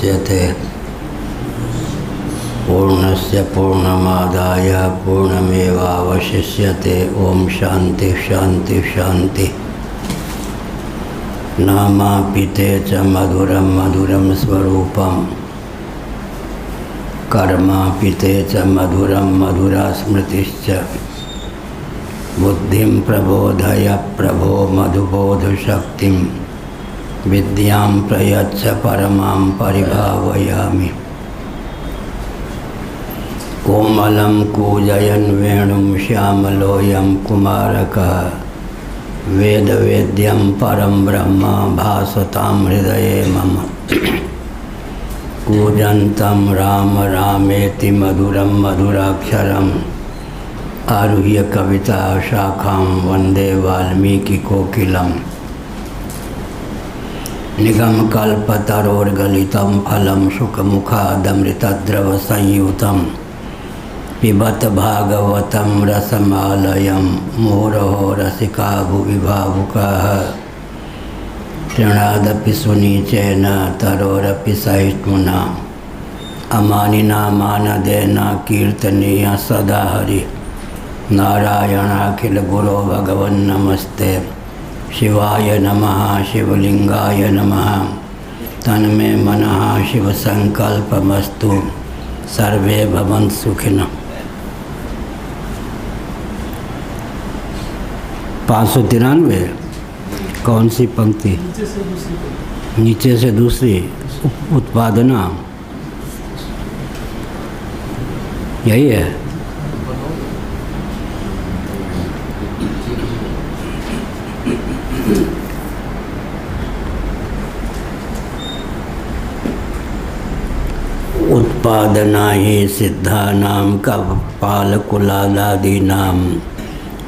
मुच्यते पूर्णस्य पूर्णमादाय पूर्णमेवावशिष्यते। ओम शांति शांति शांति। नामापिते च मधुरम मधुरम स्वरूपम कर्मापिते च मधुरम मधुरा स्मृतिश्च। बुद्धिं प्रबोधय प्रभो मधुबोध शक्तिं विद्यां प्रयच्छ परमां परिभावयामि। कोमलं कूजयन् वेणुं श्यामलोऽयं कुमारकः वेदवेद्यं परं ब्रह्म भासतां हृदये मम। कूजन्तं राम रामेति मधुरं मधुराक्षरम् आरुह्य कविता शाखां वन्दे वाल्मीकिकोकिलम्। निगमकल्पतरोर्गलितं फलं शुकमुखादमृतद्रवसंयुतं पिबत भागवतं रसमालयं मुहुरहो रसिका भुवि भावुकाः। तृणादपि सुनीचेन तरोरपि सहिष्णुना अमानिना मानदेन कीर्तनीय सदा हरि। नारायणाखिल गुरो भगवन् नमस्ते। शिवाय नमः शिवलिंगाय नमः। तन्मे मनः शिव संकल्पमस्तु। सर्वे भवन्तु सुखिनः। 593 कौन सी पंक्ति? नीचे से दूसरी उत्पादना, यही है। उत्पादना ही सिद्धानां कपालकुलादीनां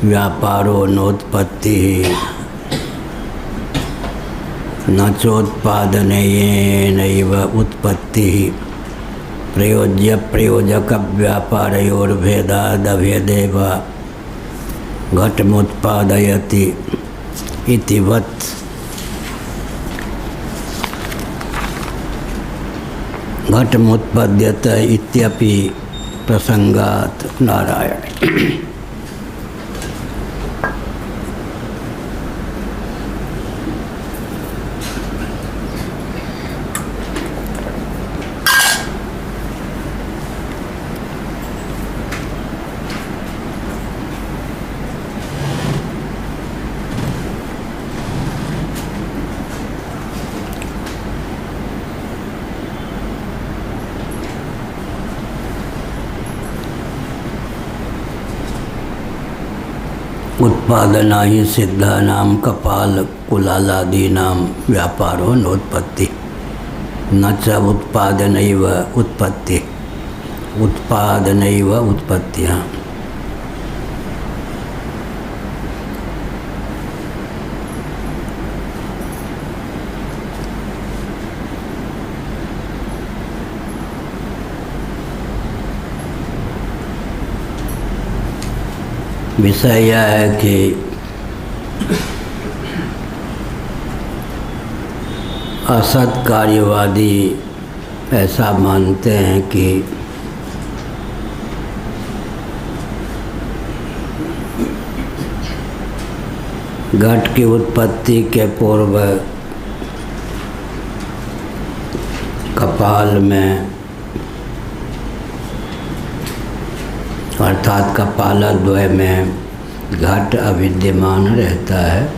व्यापारो नोत्पत्ति न चोत्पादनेनैव उत्पत्ति। प्रयोज्य प्रयोजक व्यापारयोर्भेदादभेदेव घटमुत्पादयति इति वत्। घटमुत्पद्यत इत्यपि प्रसंगात। नारायण। उत्पादना ही सिद्धानां कपालकुलादीनां व्यापारो नोत्पत्ति न च उत्पादनैव उत्पत्ति। उत्पादनैव उत्पत्ति। विषय यह है कि असत कार्यवादी ऐसा मानते हैं कि घट की उत्पत्ति के पूर्व कपाल में अर्थात कपालद्वय में घट अविद्यमान रहता है।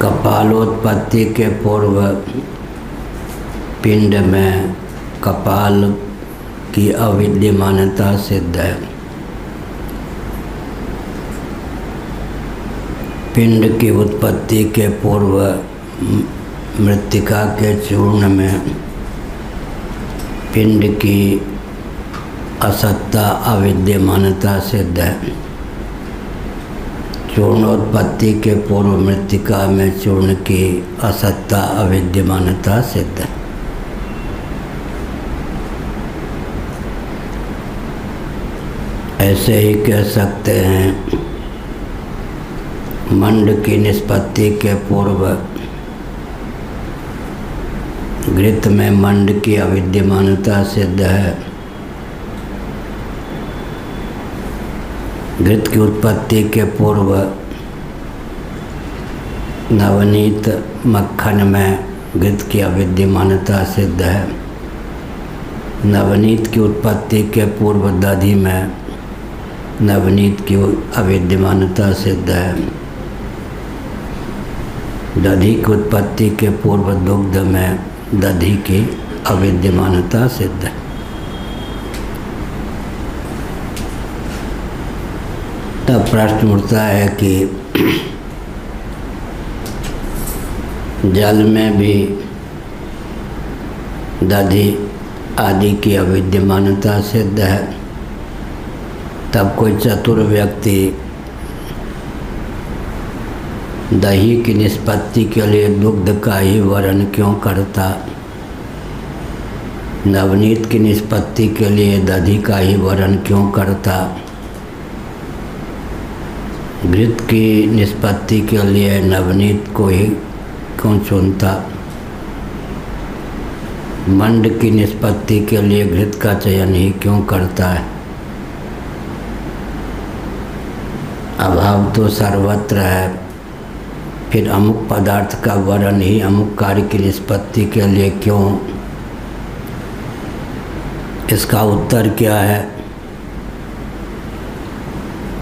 कपालोत्पत्ति के पूर्व पिंड में कपाल की अविद्यमानता सिद्ध है। पिंड की उत्पत्ति के पूर्व मृत्तिका के चूर्ण में पिंड की असत्ता अविद्यमानता सिद्ध है। चूर्णोत्पत्ति के पूर्व मृत्तिका में चूर्ण की असत्ता अविद्यमानता सिद्ध है। ऐसे ही कह सकते हैं मंड की निष्पत्ति के पूर्व घृत में मंड की अविद्यमानता सिद्ध है। घृत की उत्पत्ति के पूर्व नवनीत मक्खन में घृत की अविद्यमानता सिद्ध है। नवनीत की उत्पत्ति के पूर्व दधि में नवनीत की अविद्यमानता सिद्ध है। दधि की उत्पत्ति के पूर्व दुग्ध में दधि की अविद्यमानता सिद्ध है। तब प्रश्न उठता है कि जल में भी दधि आदि की अविद्यमानता सिद्ध है। तब कोई चतुर व्यक्ति दही की निष्पत्ति के लिए दुग्ध का ही वर्ण क्यों करता? नवनीत की निष्पत्ति के लिए दधि का ही वर्ण क्यों करता? घृत की निष्पत्ति के लिए नवनीत को ही क्यों चुनता? मंड की निष्पत्ति के लिए घृत का चयन ही क्यों करता है? अभाव तो सर्वत्र है, फिर अमुक पदार्थ का वर्ण ही अमुक कार्य की निष्पत्ति के लिए क्यों? इसका उत्तर क्या है?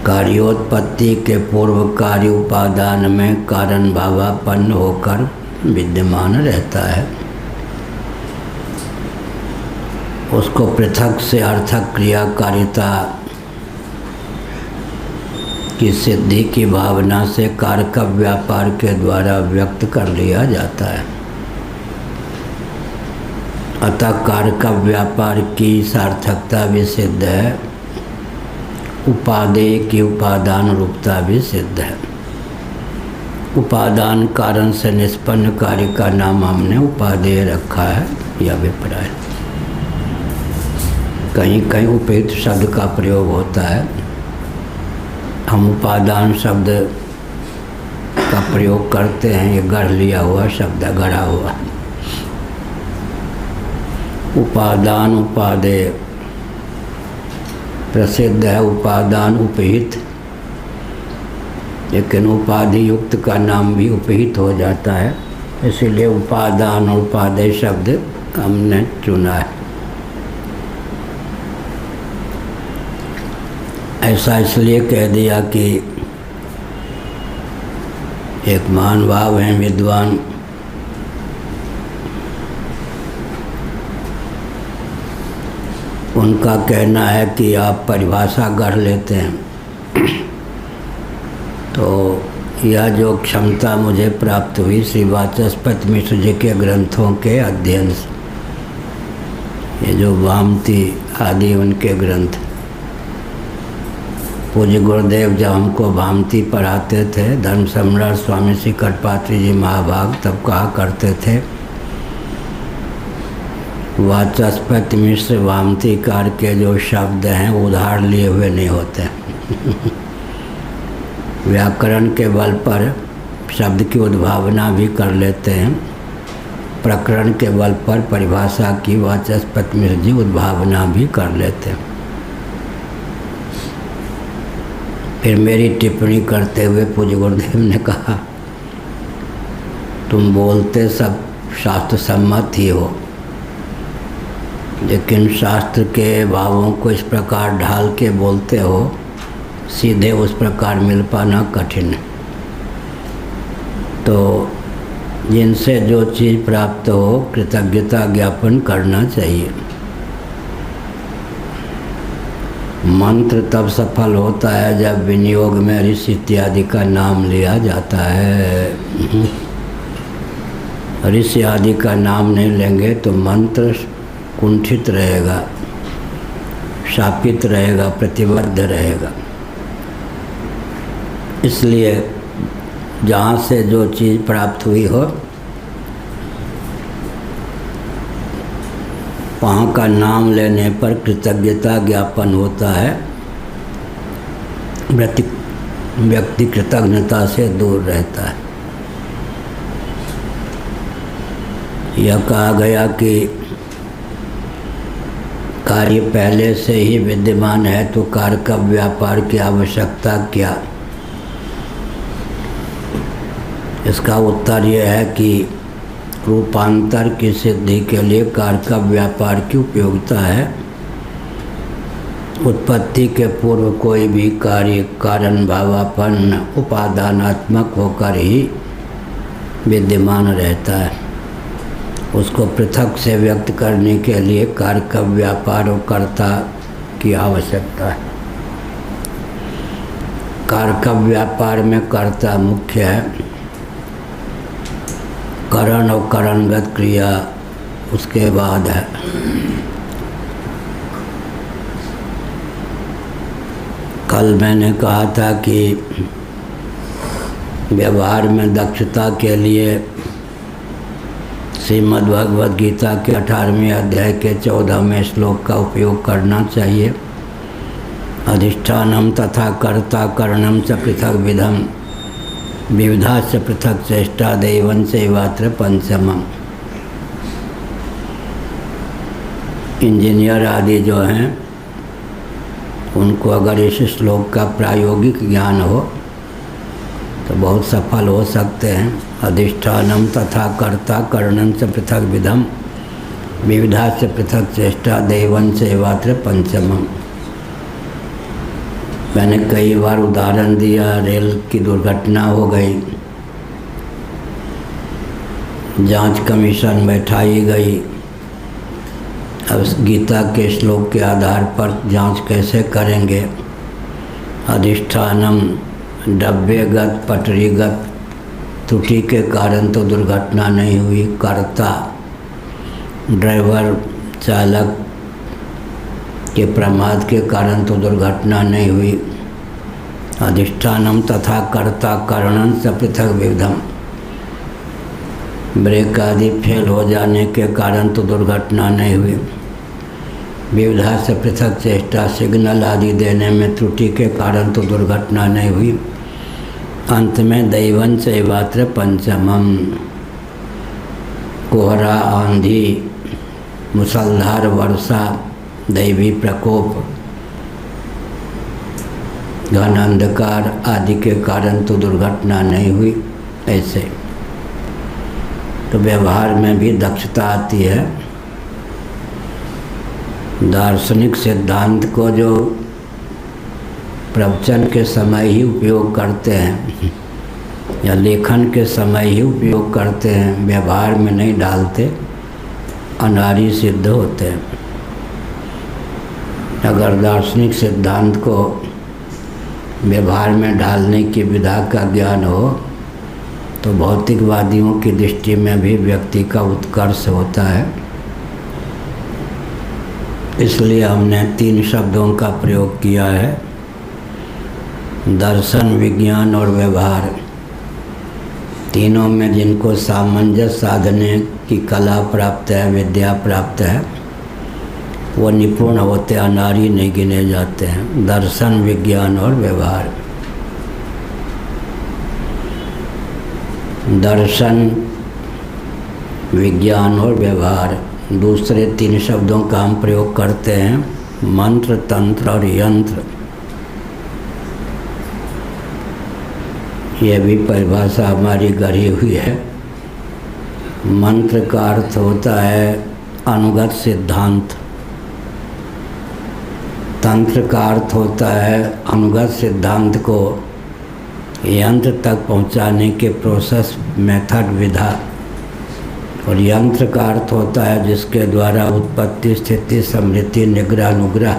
कार्योत्पत्ति के पूर्व कार्य उपादान में कारण भावापन्न होकर विद्यमान रहता है। उसको पृथक से अर्थक क्रियाकारिता की सिद्धि की भावना से कारक व्यापार के द्वारा व्यक्त कर लिया जाता है। अतः कारक व्यापार की सार्थकता भी सिद्ध है, उपादेय की उपादान रूपता भी सिद्ध है। उपादान कारण से निष्पन्न कार्य का नाम हमने उपादेय रखा है, यह अभिप्राय। कहीं कहीं उपयुक्त शब्द का प्रयोग होता है, हम उपादान शब्द का प्रयोग करते हैं, ये गढ़ लिया हुआ शब्द है, गढ़ा हुआ। उपादान उपादेय प्रसिद्ध है, उपादान उपहित, लेकिन उपाधि युक्त का नाम भी उपहित हो जाता है, इसीलिए उपादान और उपादेय शब्द हमने चुना है। ऐसा इसलिए कह दिया कि एक महानुभाव हैं, विद्वान, उनका कहना है कि आप परिभाषा गढ़ लेते हैं। तो यह जो क्षमता मुझे प्राप्त हुई श्री वाचस्पति मिश्र जी के ग्रंथों के अध्ययन से, ये जो वामती आदि उनके ग्रंथ, पूज्य गुरुदेव जब हमको भामती पढ़ाते थे, धर्म सम्राट स्वामी श्री कटपात्री जी महाभाग, तब कहा करते थे वाचस्पति मिश्र वामतीकार के जो शब्द हैं उधार लिए हुए नहीं होते। व्याकरण के बल पर शब्द की उद्भावना भी कर लेते हैं, प्रकरण के बल पर परिभाषा की वाचस्पति मिश्र जी उद्भावना भी कर लेते हैं। फिर मेरी टिप्पणी करते हुए पूज्य गुरुदेव ने कहा, तुम बोलते सब शास्त्र सम्मत ही हो, लेकिन शास्त्र के भावों को इस प्रकार ढाल के बोलते हो, सीधे उस प्रकार मिल पाना कठिन है। तो जिनसे जो चीज़ प्राप्त हो कृतज्ञता ज्ञापन करना चाहिए। मंत्र तब सफल होता है जब विनियोग में ऋषि इत्यादि का नाम लिया जाता है। ऋषि आदि का नाम नहीं लेंगे तो मंत्र कुंठित रहेगा, शापित रहेगा, प्रतिबद्ध रहेगा। इसलिए जहाँ से जो चीज़ प्राप्त हुई हो वहाँ का नाम लेने पर कृतज्ञता ज्ञापन होता है, व्यक्ति कृतज्ञता से दूर रहता है। यह कहा गया कि कार्य पहले से ही विद्यमान है तो कार्य का व्यापार की आवश्यकता क्या? इसका उत्तर यह है कि रूपांतर की सिद्धि के लिए कार्य का व्यापार की उपयोगिता है। उत्पत्ति के पूर्व कोई भी कार्य कारण भावापन्न उपादानात्मक होकर ही विद्यमान रहता है। उसको पृथक से व्यक्त करने के लिए कार्य का व्यापार और कर्ता की आवश्यकता है। कार्य का व्यापार में कर्ता मुख्य है, करण और करणगत क्रिया उसके बाद है। कल मैंने कहा था कि व्यवहार में दक्षता के लिए श्रीमद् भगवद गीता के 18वें अध्याय के 14वें श्लोक का उपयोग करना चाहिए। अधिष्ठानम तथा कर्ता करणम च पृथक विधम विविधा च पृथक चेष्टा दैवं चैवात्र पंचमम। इंजीनियर आदि जो हैं उनको अगर इस श्लोक का प्रायोगिक ज्ञान हो तो बहुत सफल हो सकते हैं। अधिष्ठानम तथा कर्ता करणं च पृथक विधम विविधा च पृथक चेष्टा दैवं चैवात्र पंचमम। मैंने कई बार उदाहरण दिया, रेल की दुर्घटना हो गई, जांच कमीशन बैठाई गई। अब गीता के श्लोक के आधार पर जांच कैसे करेंगे? अधिष्ठानम डब्बेगत पटरीगत त्रुटि के कारण तो दुर्घटना नहीं हुई। कर्ता ड्राइवर चालक के प्रमाद के कारण तो दुर्घटना नहीं हुई। अधिष्ठानम तथा कर्ता करणं च पृथक विधम, ब्रेक आदि फेल हो जाने के कारण तो दुर्घटना नहीं हुई। विविधा से पृथक चेष्टा सिग्नल आदि देने में त्रुटि के कारण तो दुर्घटना नहीं हुई। अंत में दैवं चैवात्र पंचमम, कोहरा आंधी मूसलधार वर्षा दैवी प्रकोप घन अंधकार आदि के कारण तो दुर्घटना नहीं हुई। ऐसे तो व्यवहार में भी दक्षता आती है। दार्शनिक सिद्धांत को जो प्रवचन के समय ही उपयोग करते हैं या लेखन के समय ही उपयोग करते हैं, व्यवहार में नहीं डालते, अनारी सिद्ध होते हैं। अगर दार्शनिक सिद्धांत को व्यवहार में डालने की विधा का ज्ञान हो तो भौतिकवादियों की दृष्टि में भी व्यक्ति का उत्कर्ष होता है। इसलिए हमने 3 शब्दों का प्रयोग किया है, दर्शन, विज्ञान और व्यवहार। तीनों में जिनको सामंजस्य साधने की कला प्राप्त है, विद्या प्राप्त है, वो निपुण होते, अनारी नहीं गिने जाते हैं। दर्शन, विज्ञान और व्यवहार। दर्शन, विज्ञान और व्यवहार, दूसरे 3 शब्दों का हम प्रयोग करते हैं, मंत्र, तंत्र और यंत्र। यह भी परिभाषा हमारी गढ़ी हुई है। मंत्र का अर्थ होता है अनुगत सिद्धांत, तंत्र का अर्थ होता है अनुगत सिद्धांत को यंत्र तक पहुंचाने के प्रोसेस, मेथड, विधा। और यंत्र का अर्थ होता है जिसके द्वारा उत्पत्ति, स्थिति, समृद्धि, निग्रह, अनुग्रह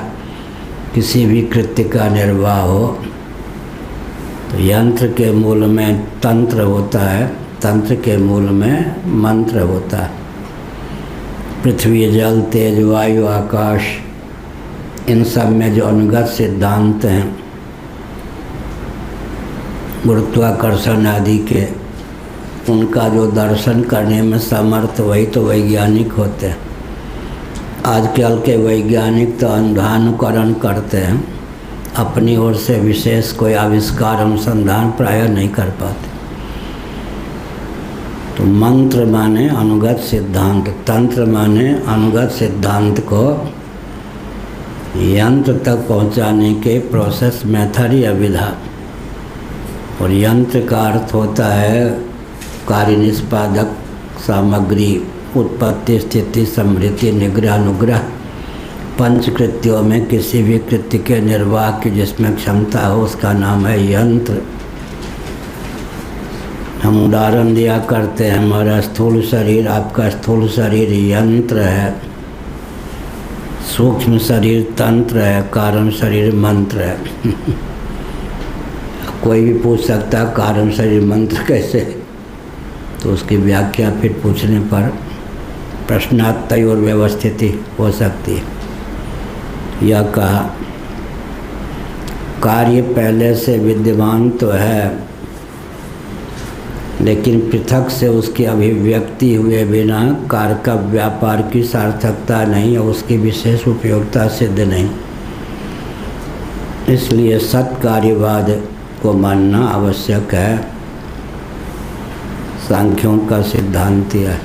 किसी भी कृत्य का निर्वाह हो। तो यंत्र के मूल में तंत्र होता है, तंत्र के मूल में मंत्र होता है। पृथ्वी, जल, तेज, वायु, आकाश, इन सब में जो अनुगत सिद्धांत हैं, गुरुत्वाकर्षण आदि के, उनका जो दर्शन करने में समर्थ वही तो वैज्ञानिक होते हैं। आजकल के वैज्ञानिक तो अंधानुकरण करते हैं, अपनी ओर से विशेष कोई आविष्कार अनुसंधान प्रायः नहीं कर पाते। तो मंत्र माने अनुगत सिद्धांत, तंत्र माने अनुगत सिद्धांत को यंत्र तक पहुंचाने के प्रोसेस, मेथड या विधा। और यंत्र का अर्थ होता है कार्य निष्पादक सामग्री, उत्पत्ति, स्थिति, समृद्धि, निग्रह, अनुग्रह। पंचकृत्यों में किसी भी कृत्य के निर्वाह की जिसमें क्षमता हो उसका नाम है यंत्र। हम उदाहरण दिया करते हैं, हमारा स्थूल शरीर, आपका स्थूल शरीर यंत्र है, सूक्ष्म शरीर तंत्र है, कारण शरीर मंत्र है। कोई भी पूछ सकता है कारण शरीर मंत्र कैसे, तो उसकी व्याख्या फिर पूछने पर प्रश्नात्तय और व्यवस्थिति हो सकती है। यह कहा कार्य पहले से विद्यमान तो है, लेकिन पृथक से उसकी अभिव्यक्ति हुए बिना कार्य का व्यापार की सार्थकता नहीं और उसकी विशेष उपयोगिता सिद्ध नहीं। इसलिए सत्कार्यवाद को मानना आवश्यक है। सांख्यों का सिद्धांत यह है,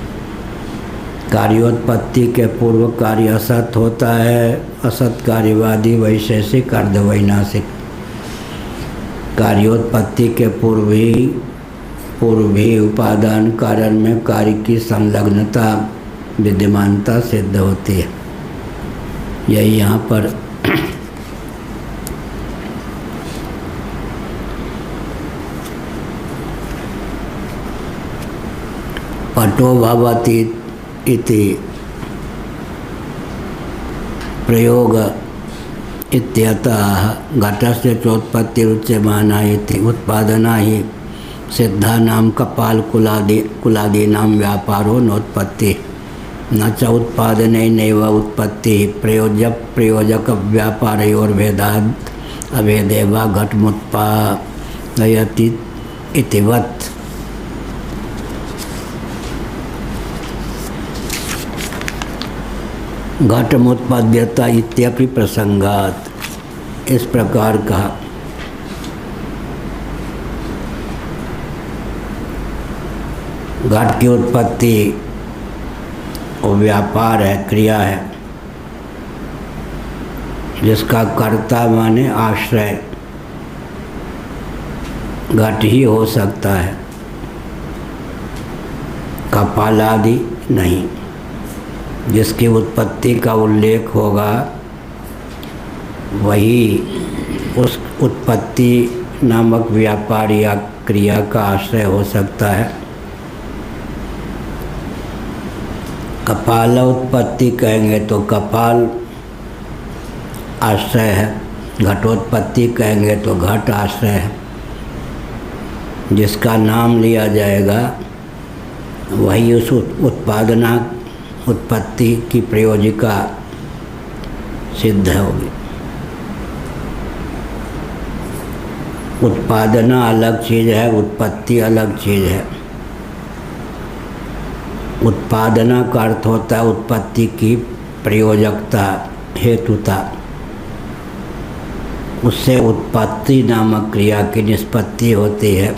कार्योत्पत्ति के पूर्व कार्य असत होता है। असत कार्यवादी वैशेषिक अर्धवैनाशिक। कार्योत्पत्ति के पूर्व ही उपादान कारण में कार्य की संलग्नता, विद्यमानता सिद्ध होती है। यही यहाँ पर पटो भवति इति प्रयोग इत्यतः घटस्य चोत्पत्ति रुच्यमाना इति उत्पादना ही सिद्धानां कपाल कुलादीनां व्यापारो नोत्पत्ति न च उत्पादने नैव उत्पत्ति प्रयोजक व्यापारयोर्भेदाद् अभेदेवा घटमुत्पादयति इतिवत्। घटमुत्पाद्यता इत्यपि प्रसंगात। इस प्रकार का घट की उत्पत्ति और व्यापार है, क्रिया है, जिसका कर्ता माने आश्रय घट ही हो सकता है, कपालादि नहीं। जिसकी उत्पत्ति का उल्लेख होगा वही उस उत्पत्ति नामक व्यापार या क्रिया का आश्रय हो सकता है। कपाल उत्पत्ति कहेंगे तो कपाल आश्रय है, घटोत्पत्ति कहेंगे तो घट आश्रय है। जिसका नाम लिया जाएगा वही उस उत्पत्ति की प्रयोजिका सिद्ध होगी। उत्पादना अलग चीज़ है, उत्पत्ति अलग चीज़ है। उत्पादना का अर्थ होता है उत्पत्ति की प्रयोजकता, हेतुता। उससे उत्पत्ति नामक क्रिया की निष्पत्ति होती है।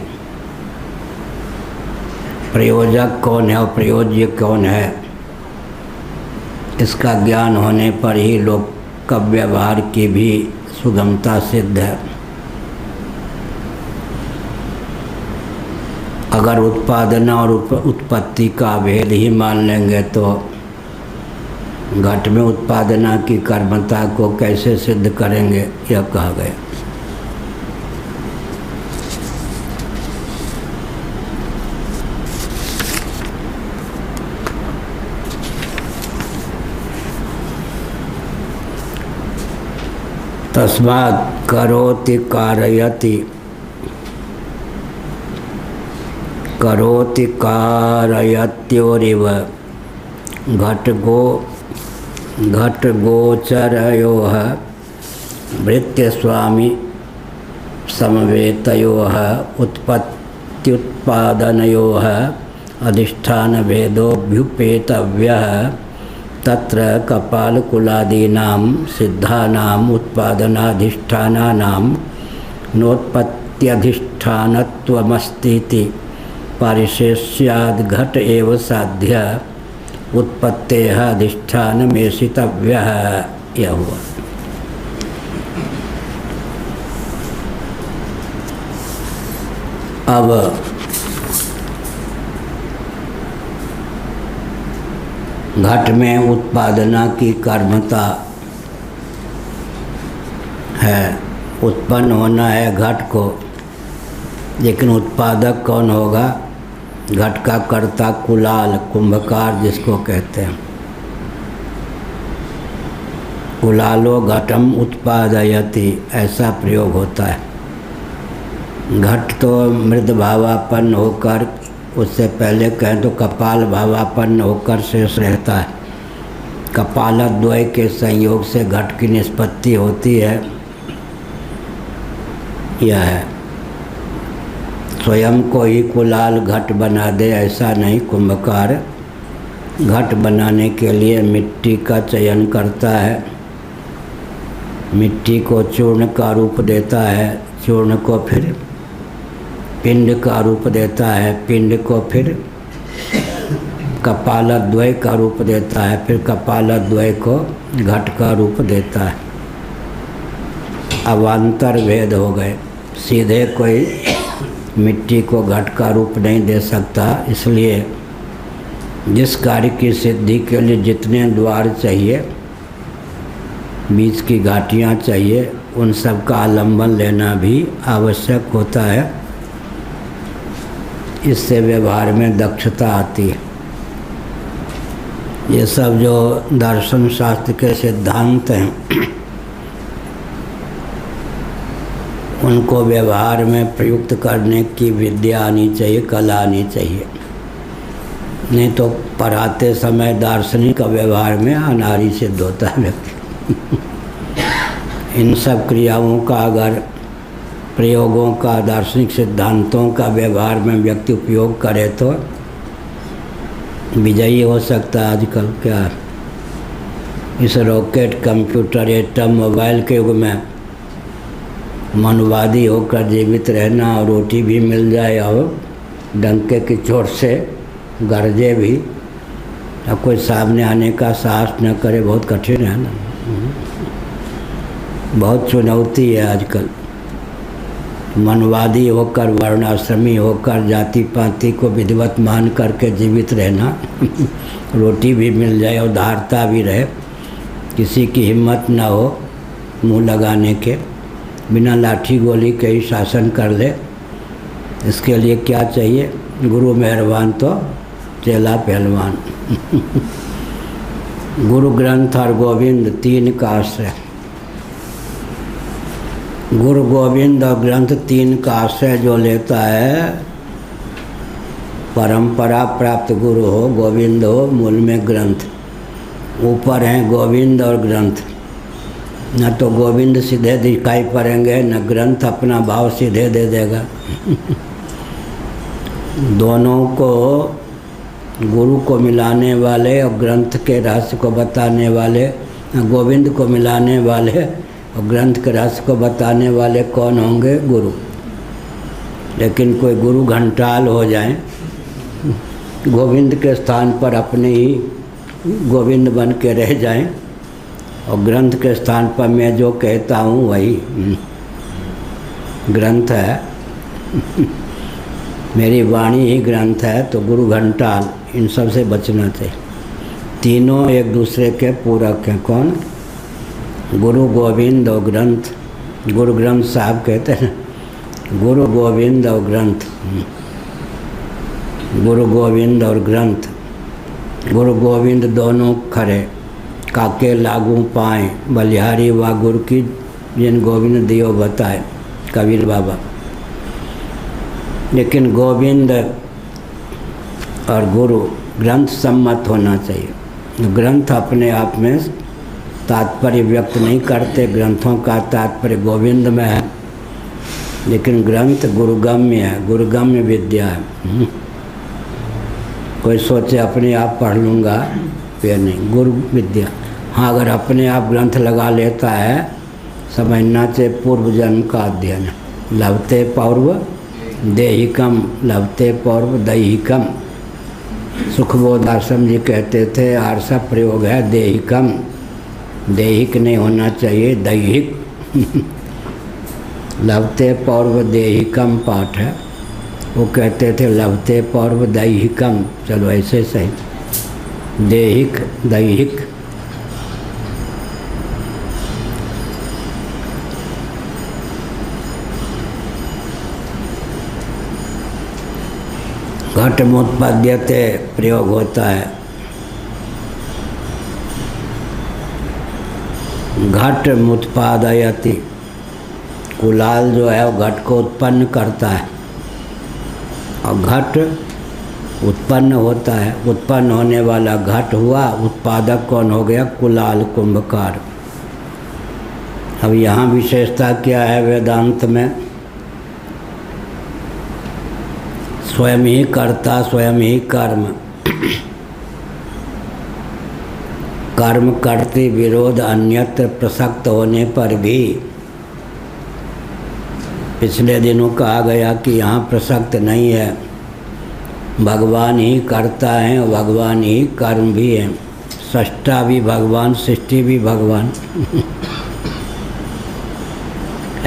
प्रयोजक कौन है और प्रयोज्य कौन है, इसका ज्ञान होने पर ही लोक का व्यवहार की भी सुगमता सिद्ध है। अगर उत्पादन और उत्पत्ति का भेद ही मान लेंगे तो घट में उत्पादना की कर्मता को कैसे सिद्ध करेंगे, यह कहा गया। तस्मात् करोति कारयति करोति कारयत्योरिव घटगोचरयोः भृत्यस्वामी समवेतयोः उत्पत्त्युत्पादनयोः अधिष्ठानभेदोऽभ्युपेतव्यः तत्र कपालकुलादीनां सिद्धानाम् उत्पादनाधिष्ठानानां नोत्पत्त्यधिष्ठानत्वमस्तीति पारिशेष्याद घट एव साध्य उत्पत्तेः अधिष्ठानमेशितव्यः। यह हुआ। अब घट में उत्पादना की कर्मता है, उत्पन्न होना है घट को, लेकिन उत्पादक कौन होगा? घट का कर्ता कुलाल, कुंभकार जिसको कहते हैं। कुलालो घटम उत्पादयति, ऐसा प्रयोग होता है। घट तो मृद भावापन्न होकर, उससे पहले कहें तो कपाल भावापन्न होकर शेष रहता है। कपालद्वय के संयोग से घट की निष्पत्ति होती है। यह है, स्वयं को ही कुलाल घट बना दे ऐसा नहीं। कुंभकार घट बनाने के लिए मिट्टी का चयन करता है, मिट्टी को चूर्ण का रूप देता है, चूर्ण को फिर पिंड का रूप देता है, पिंड को फिर कपालद्वय का रूप देता है, फिर कपालद्वय को घट का रूप देता है। अवान्तर भेद हो गए, सीधे कोई मिट्टी को घट का रूप नहीं दे सकता। इसलिए जिस कार्य की सिद्धि के लिए जितने द्वार चाहिए, बीच की घाटियाँ चाहिए, उन सब का आलम्बन लेना भी आवश्यक होता है। इससे व्यवहार में दक्षता आती है। ये सब जो दर्शन शास्त्र के सिद्धांत हैं, उनको व्यवहार में प्रयुक्त करने की विद्या आनी चाहिए, कला आनी चाहिए। नहीं तो पढ़ाते समय दार्शनिक का व्यवहार में अनारी सिद्ध होता है व्यक्ति। इन सब क्रियाओं का अगर प्रयोगों का, दार्शनिक सिद्धांतों का व्यवहार में व्यक्ति उपयोग करे तो विजयी हो सकता है। आजकल क्या इस रॉकेट, कंप्यूटर, एटम, मोबाइल के युग में मनवादी होकर जीवित रहना और रोटी भी मिल जाए और डंके की चोट से गरजे भी, अब कोई सामने आने का साहस न करे, बहुत कठिन है ना। बहुत चुनौती है आजकल। मनवादी होकर, वर्णाश्रमी होकर, जाति पाति को विधिवत मान करके जीवित रहना, रोटी भी मिल जाए और धारता भी रहे, किसी की हिम्मत न हो मुंह लगाने के, बिना लाठी गोली के ही शासन कर ले। इसके लिए क्या चाहिए? गुरु मेहरबान तो चेला पहलवान। गुरु ग्रंथ और गोविंद तीन का आश्रय। गुरु गोविंद और ग्रंथ तीन का आश्रय जो लेता है, परंपरा प्राप्त गुरु हो, गोविंद हो, मूल में ग्रंथ, ऊपर हैं गोविंद और ग्रंथ। न तो गोविंद सीधे दिखाई पड़ेंगे, न ग्रंथ अपना भाव सीधे दे देगा। दोनों को, गुरु को मिलाने वाले और ग्रंथ के रहस्य को बताने वाले, गोविंद को मिलाने वाले और ग्रंथ के रहस्य को बताने वाले कौन होंगे? गुरु। लेकिन कोई गुरु घंटाल हो जाए, गोविंद के स्थान पर अपने ही गोविंद बन के रह जाएं, और ग्रंथ के स्थान पर मैं जो कहता हूँ वही ग्रंथ है, मेरी वाणी ही ग्रंथ है, तो गुरु घंटाल, इन सब से बचना चाहिए। तीनों एक दूसरे के पूरक हैं। कौन? गुरु गोविंद और ग्रंथ। गुरु ग्रंथ साहब कहते हैं, गुरु गोविंद और ग्रंथ, गुरु गोविंद और ग्रंथ। गुरु गोविंद दोनों खरे, काके लागू पाए, बलिहारी व गुरु की जिन गोविंद दियो बताए, कबीर बाबा। लेकिन गोविंद और गुरु ग्रंथ सम्मत होना चाहिए। ग्रंथ अपने आप में तात्पर्य व्यक्त नहीं करते, ग्रंथों का तात्पर्य गोविंद में है, लेकिन ग्रंथ गुरुगम्य है, गुरुगम्य विद्या है। कोई सोचे अपने आप पढ़ लूँगा, ये नहीं, गुरु विद्या। हाँ, अगर अपने आप ग्रंथ लगा लेता है, समझना चाहिए पूर्व जन्म का अध्ययन। लभते पूर्व देहिकम लभते पौर्व दैहिकम। सुखबोध आश्रम जी कहते थे आरसा प्रयोग है देहिकम, देहिक नहीं होना चाहिए दैहिक। लभते पौर्व देहिकम पाठ है, वो कहते थे लभते पौर्व दैहिकम। चलो ऐसे सही, देहिक दैहिक। घटमुत्पद्यते प्रयोग होता है। घटमुत्पादयति, कुलाल जो है वो घट को उत्पन्न करता है और घट उत्पन्न होता है। उत्पन्न होने वाला घट हुआ, उत्पादक कौन हो गया? कुलाल कुंभकार। अब यहाँ विशेषता क्या है वेदांत में? स्वयं ही कर्ता स्वयं ही कर्म। कर्म करते विरोध अन्यत्र प्रसक्त होने पर भी, पिछले दिनों कहा गया कि यहाँ प्रसक्त नहीं है, भगवान ही करता है और भगवान ही कर्म भी है। सृष्टा भी भगवान, सृष्टि भी भगवान।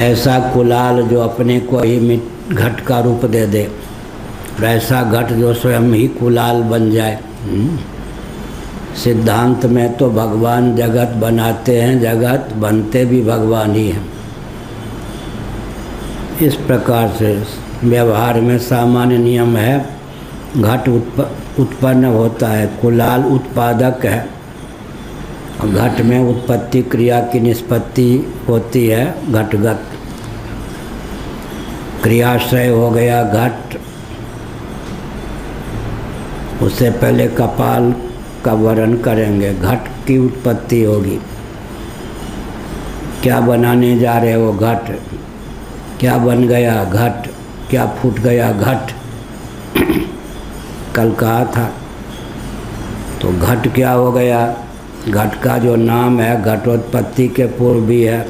ऐसा कुलाल जो अपने को ही घट का रूप दे दे, ऐसा घट जो स्वयं ही कुलाल बन जाए। सिद्धांत में तो भगवान जगत बनाते हैं, जगत बनते भी भगवान ही हैं। इस प्रकार से व्यवहार में सामान्य नियम है, घट उत्पन्न होता है, कुलाल उत्पादक है। घट में उत्पत्ति क्रिया की निष्पत्ति होती है घटगत। क्रियाश्रय हो गया घट। उससे पहले कपाल का वर्णन करेंगे। घट की उत्पत्ति होगी, क्या बनाने जा रहे हो? घट। क्या बन गया? घट। क्या फूट गया? घट। कल कहा था। तो घट क्या हो गया? घट का जो नाम है घटोत्पत्ति के पूर्व भी है,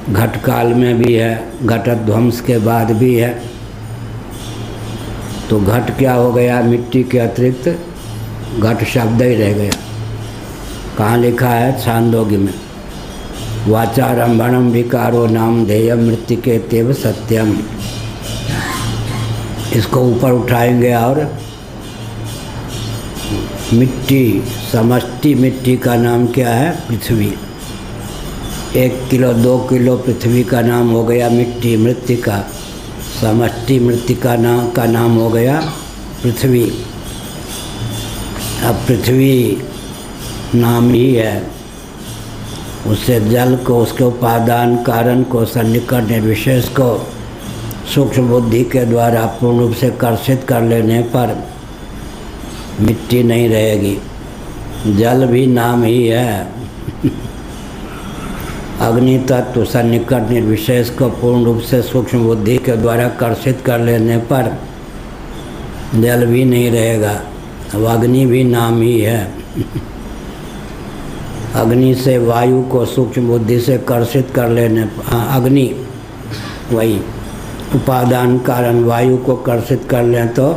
घट काल में भी है, घटध्वंस के बाद भी है। तो घट क्या हो गया? मिट्टी के अतिरिक्त घट शब्द ही रह गया। कहाँ लिखा है? छांदोग्य में। वाचारंभणम विकारो नाम ध्येय मृत्तिके तेव सत्यम। इसको ऊपर उठाएंगे और मिट्टी, समष्टि मिट्टी का नाम क्या है? पृथ्वी। 1 किलो 2 किलो पृथ्वी का नाम हो गया मिट्टी, मृत्तिका। समष्टि मृत्तिका का नाम हो गया पृथ्वी। अब पृथ्वी नाम ही है, उससे जल को, उसके उपादान कारण को, सन्निकट निर्विशेष को सूक्ष्म बुद्धि के द्वारा पूर्ण रूप से कर्षित कर लेने पर मिट्टी नहीं रहेगी। जल भी नाम ही है। अग्नि तत्व सन्निकट निर्विशेष को पूर्ण रूप से सूक्ष्म बुद्धि के द्वारा कर्षित कर लेने पर जल भी नहीं रहेगा। अब अग्नि भी नाम ही है। अग्नि से वायु को सूक्ष्म बुद्धि से कर्षित कर लेने पर, अग्नि वही उपादान कारण वायु को कर्षित कर लें तो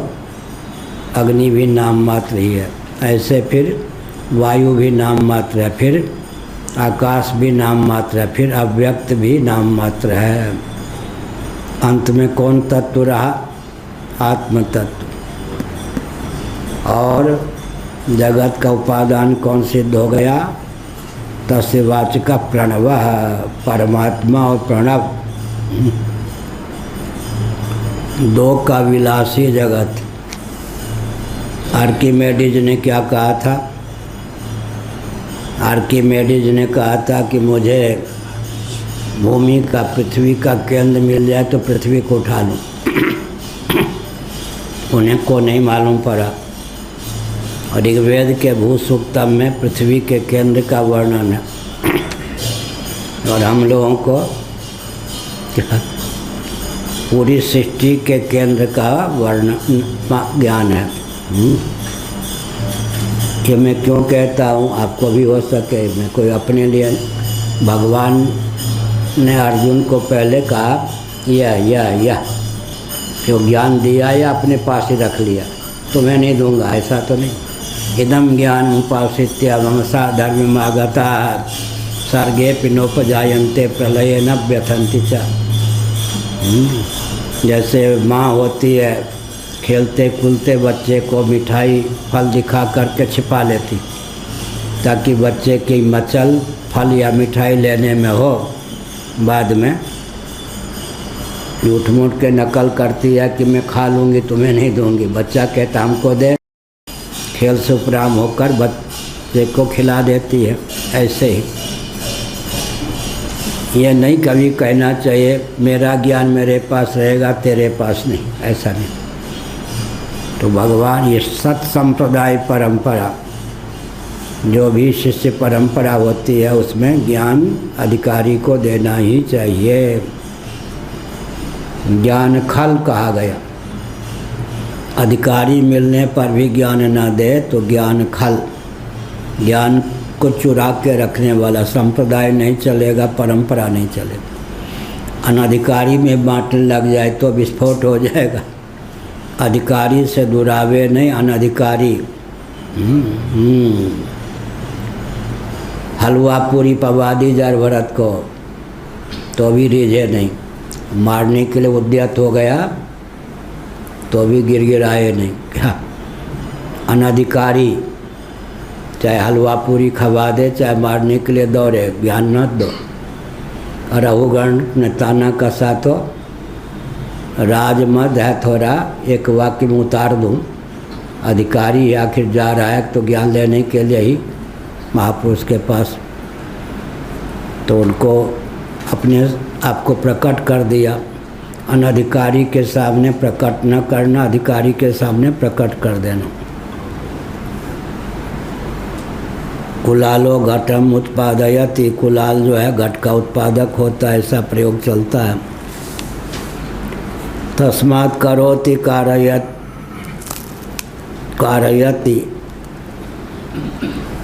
अग्नि भी नाम मात्र ही है। ऐसे फिर वायु भी नाम मात्र है, फिर आकाश भी नाम मात्र है, फिर अव्यक्त भी नाम मात्र है। अंत में कौन तत्व रहा? आत्म तत्व। और जगत का उपादान कौन सिद्ध हो गया? तस्य वाचक प्रणव, परमात्मा और प्रणव, दो का विलासी जगत। आर्किमेडीज ने क्या कहा था? आर्किमेडीज ने कहा था कि मुझे भूमि का, पृथ्वी का केंद्र मिल जाए तो पृथ्वी को उठा लूँ। उन्हें को नहीं मालूम पड़ा। और ऋग्वेद के भूसूक्तम में पृथ्वी के केंद्र का वर्णन है, और हम लोगों को पूरी सृष्टि के केंद्र का वर्णन ज्ञान है। कि मैं क्यों कहता हूँ, आपको भी हो सके, मैं कोई अपने लिए। भगवान ने अर्जुन को पहले कहा यह कि वो ज्ञान दिया या अपने पास ही रख लिया, तुम्हें नहीं दूंगा, ऐसा तो नहीं। इदम ज्ञान उपासित्य ममसा धर्ममागता सर्गे पिनोपजायन्ते प्रलये न व्यथन्ति च। जैसे माँ होती है, खेलते कूदते बच्चे को मिठाई फल दिखा करके छिपा लेती, ताकि बच्चे की मचल फल या मिठाई लेने में हो, बाद में झूठ मूठ के नकल करती है कि मैं खा लूँगी, तुम्हें नहीं दूँगी। बच्चा कहता हमको दे, खेल से उपराम होकर बच्चे को खिला देती है। ऐसे ही ये नहीं कभी कहना चाहिए मेरा ज्ञान मेरे पास रहेगा, तेरे पास नहीं, ऐसा नहीं। तो भगवान ये सत संप्रदाय परंपरा, जो भी शिष्य परंपरा होती है उसमें ज्ञान अधिकारी को देना ही चाहिए। ज्ञान खल कहा गया, अधिकारी मिलने पर भी ज्ञान न दे तो ज्ञान खल, ज्ञान को चुरा के रखने वाला संप्रदाय नहीं चलेगा, परंपरा नहीं चलेगा। अनधिकारी में बांटने लग जाए तो विस्फोट हो जाएगा। अधिकारी से दुरावे नहीं, अनधिकारी। हलवा पूरी पवा दी जार भरत को तो भी रिझे नहीं, मारने के लिए उद्यत हो गया तो भी गिड़गिड़ाए नहीं। क्या अनधिकारी चाहे हलवा पूरी खवा दे, चाहे मारने के लिए दौड़े, ज्ञान न दो। रहुगण ने ताना कसा तो राजमद है थोड़ा, एक वाक्य में उतार दूँ। अधिकारी आखिर जा रहा है तो ज्ञान लेने के लिए ही महापुरुष के पास, तो उनको अपने आपको प्रकट कर दिया। अनधिकारी के सामने प्रकट न करना, अधिकारी के सामने प्रकट कर देना। कुलालो घटम उत्पादयति, कुलाल जो है घट का उत्पादक होता है, ऐसा प्रयोग चलता है। तस्मात् करोति कारयति,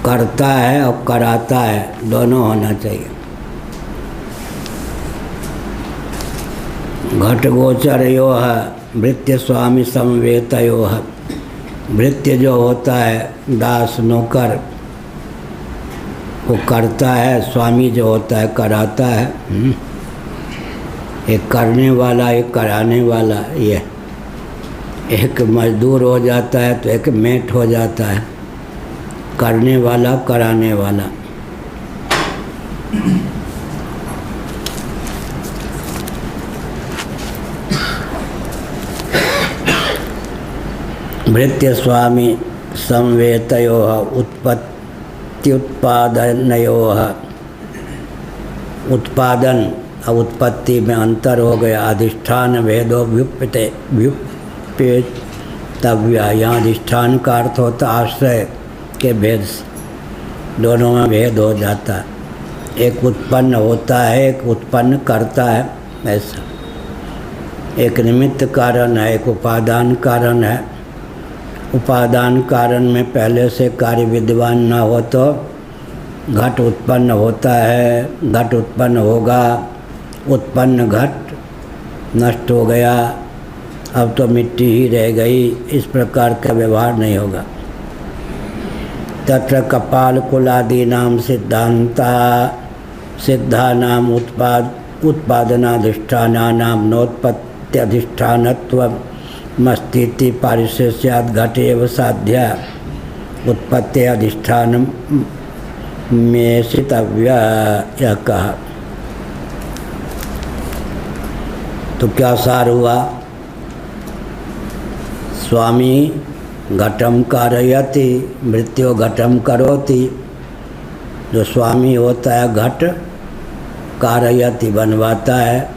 करता है और कराता है, दोनों होना चाहिए। घट गोचरयो है भृत्य स्वामी समवेतयो है। भृत्य जो होता है दास नौकर, वो करता है, स्वामी जो होता है कराता है। एक करने वाला, एक कराने वाला, ये एक मजदूर हो जाता है तो एक मेट हो जाता है, करने वाला कराने वाला। भृत्य स्वामी संवेतयो उत्पत्त्युत्पादनयो, उत्पादन और उत्पत्ति में अंतर हो गया। अधिष्ठान भेदो व्युप्येतव्या, यहाँ अधिष्ठान का अर्थ होता आश्रय के भेद से, दोनों में भेद हो जाता है। एक उत्पन्न होता है, एक उत्पन्न करता है, ऐसा। एक निमित्त कारण है, एक उपादान कारण है। उपादान कारण में पहले से कार्य विद्यमान न हो तो घट उत्पन्न होता है, घट उत्पन्न होगा, उत्पन्न घट नष्ट हो गया, अब तो मिट्टी ही रह गई, इस प्रकार का व्यवहार नहीं होगा। तत्र कपाल कुलादीनाम सिद्धांता, सिद्धानाम उत्पादनाधिष्ठानानाम नोत्पत्त्यधिष्ठानत्वम् मस्तीति पारिशेष्याद घटेव साध्या उत्पत्ति अधिष्ठान में सितव्या, यह कहा। तो क्या सार हुआ? स्वामी घटम कारयति, मृत्यो घटम करोति। जो स्वामी होता है घट कारयति, बनवाता है।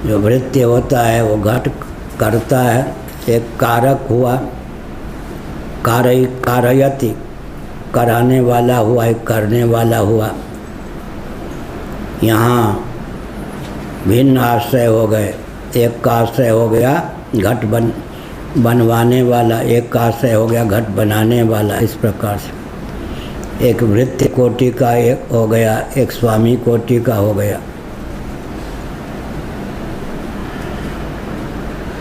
जो भृत्य होता है वो घट करता है। एक कारक हुआ, कारयति कराने वाला हुआ, एक करने वाला हुआ। यहाँ भिन्न आश्रय हो गए। एक का आश्रय हो गया घट बनवाने वाला, एक का आश्रय हो गया घट बनाने वाला। इस प्रकार से एक भृत्य कोटि का एक हो गया, एक स्वामी कोटि का हो गया।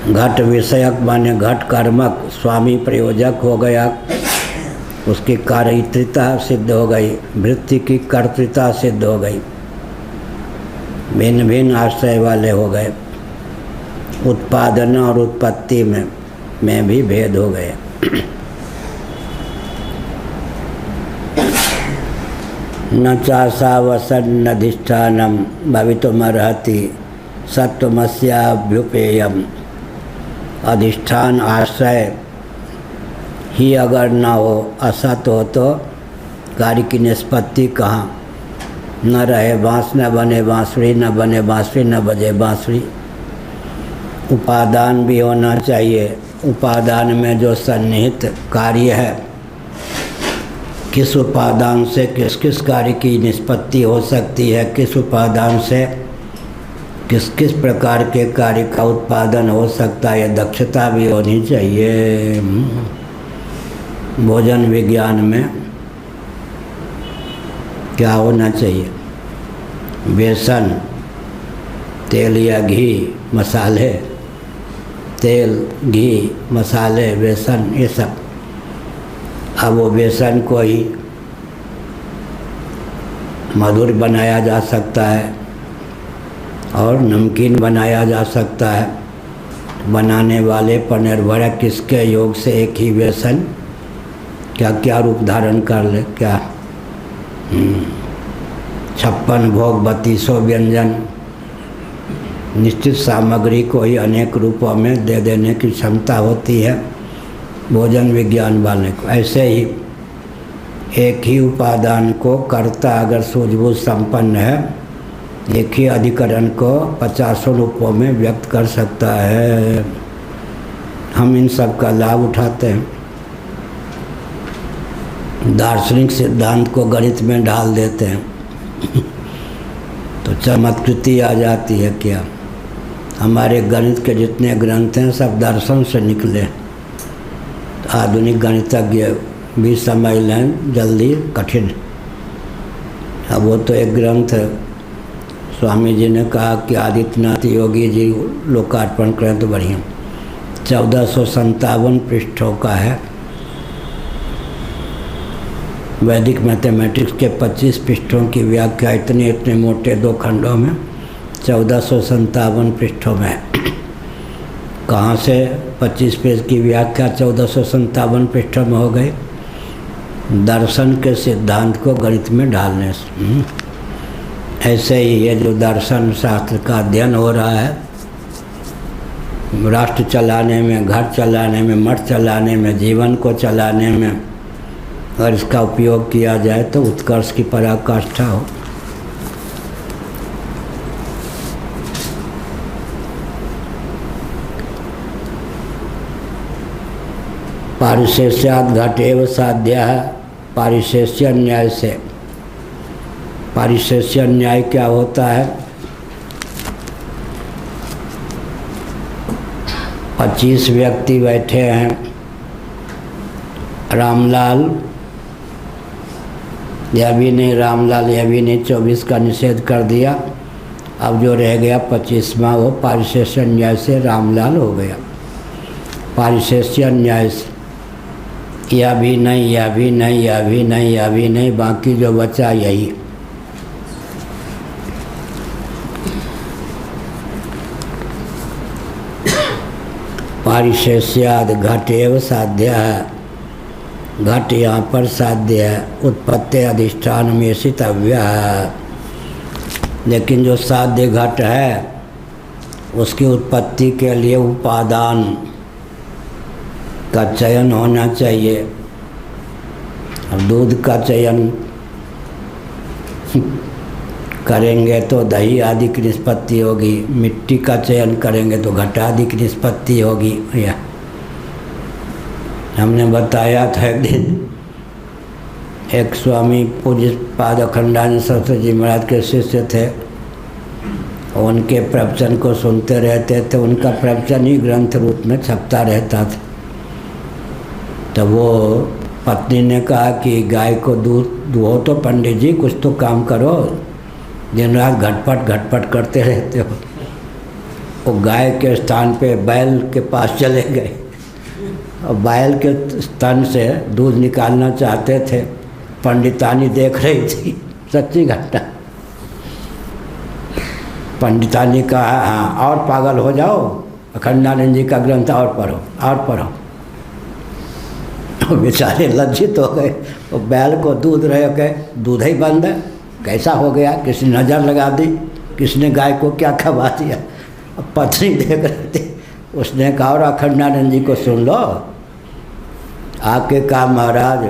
घट विषयक माने घट कर्मक, स्वामी प्रयोजक हो गया, उसकी कार्यत्रिता सिद्ध हो गई, वृत्ति की कर्तृता सिद्ध हो गई, भिन्न भिन्न आश्रय वाले हो गए, उत्पादन और उत्पत्ति में भी भेद हो गए। न चासा वसन्नधिष्ठानम भवितुमर्हति सत्वमस्याभ्युपेयम। अधिष्ठान आश्रय ही अगर न हो, असत हो, तो कार्य की निष्पत्ति कहाँ। न रहे बाँस न बने बाँसुरी, न बने बाँसुरी न बजे बाँसुरी। उपादान भी होना चाहिए। उपादान में जो सन्निहित कार्य है, किस उपादान से किस किस कार्य की निष्पत्ति हो सकती है, किस उपादान से किस किस प्रकार के कार्य का उत्पादन हो सकता है, दक्षता भी होनी चाहिए। भोजन विज्ञान में क्या होना चाहिए? बेसन, तेल या घी, मसाले, तेल, घी, मसाले, बेसन, ये सब। अब वो बेसन को ही मधुर बनाया जा सकता है और नमकीन बनाया जा सकता है। बनाने वाले पर निर्भर है किसके योग से एक ही बेसन क्या क्या रूप धारण कर ले। क्या 56 भोग 3200 व्यंजन, निश्चित सामग्री को ही अनेक रूपों में दे देने की क्षमता होती है भोजन विज्ञान वाले को। ऐसे ही एक ही उपादान को कर्ता अगर सूझबूझ संपन्न है, एक ही अधिकरण को 50 रूपों में व्यक्त कर सकता है। हम इन सब का लाभ उठाते हैं। दार्शनिक सिद्धांत को गणित में डाल देते हैं तो चमत्कृति आ जाती है। क्या हमारे गणित के जितने ग्रंथ हैं सब दर्शन से निकले। आधुनिक गणितज्ञ भी समझ लें जल्दी कठिन। अब वो तो एक ग्रंथ स्वामी जी ने कहा कि आदित्यनाथ योगी जी लोकार्पण करें तो बढ़िया। 1457 पृष्ठों का है। वैदिक मैथमेटिक्स के 25 पृष्ठों की व्याख्या इतने इतने मोटे 2 खंडों में 1457 पृष्ठों में। कहाँ से 25 पेज की व्याख्या 1457 पृष्ठों में हो गई? दर्शन के सिद्धांत को गणित में डालने से। ऐसे ही ये जो दर्शन शास्त्र का अध्ययन हो रहा है, राष्ट्र चलाने में, घर चलाने में, मठ चलाने में, जीवन को चलाने में अगर इसका उपयोग किया जाए तो उत्कर्ष की पराकाष्ठा हो। पारिशेष्याद घटेव साध्य। पारिशेष्य न्याय से। पारिशेष्य न्याय क्या होता है? 25 व्यक्ति बैठे हैं। रामलाल यह भी नहीं, रामलाल यह भी नहीं, 24 का निषेध कर दिया। अब जो रह गया 25वां वो पारिशेष्य न्याय से रामलाल हो गया। पारिशेष्य न्याय से यह भी नहीं, यह भी नहीं, यह भी नहीं, यह भी नहीं, बाकी जो बचा यही। पारिशेष्याद घटेव साध्य है। घट यहाँ पर साध्य है। उत्पत्ति अधिष्ठान में सितव्य है। लेकिन जो साध्य घट है उसकी उत्पत्ति के लिए उपादान का चयन होना चाहिए। अब दूध का चयन करेंगे तो दही आदि की निष्पत्ति होगी। मिट्टी का चयन करेंगे तो घट आदि की निष्पत्ति होगी। या हमने बताया था एक दिन, एक स्वामी पूज्य पाद अखंडानंद सरस्वती जी महाराज के शिष्य थे। उनके प्रवचन को सुनते रहते थे। उनका प्रवचन ही ग्रंथ रूप में छपता रहता था। तो वो पत्नी ने कहा कि गाय को दूध दुहो तो पंडित जी, कुछ तो काम करो, दिन रात घटपट घटपट करते रहते हो। वो गाय के स्थान पे बैल के पास चले गए और बैल के स्तन से दूध निकालना चाहते थे। पंडितानी देख रही थी, सच्ची घटना। पंडितानी कहा, हाँ और पागल हो जाओ, अखंडानंद जी का ग्रंथ और पढ़ो और पढ़ो। तो बेचारे लज्जित हो गए। वो बैल को दूध रहे गए, दूध ही बंद है, कैसा हो गया? किसी ने नज़र लगा दी, किसने गाय को क्या खवा दिया? अब पत्नी देख रही थी, उसने कहा और अखंडानंद जी को सुन लो। आके कहा, महाराज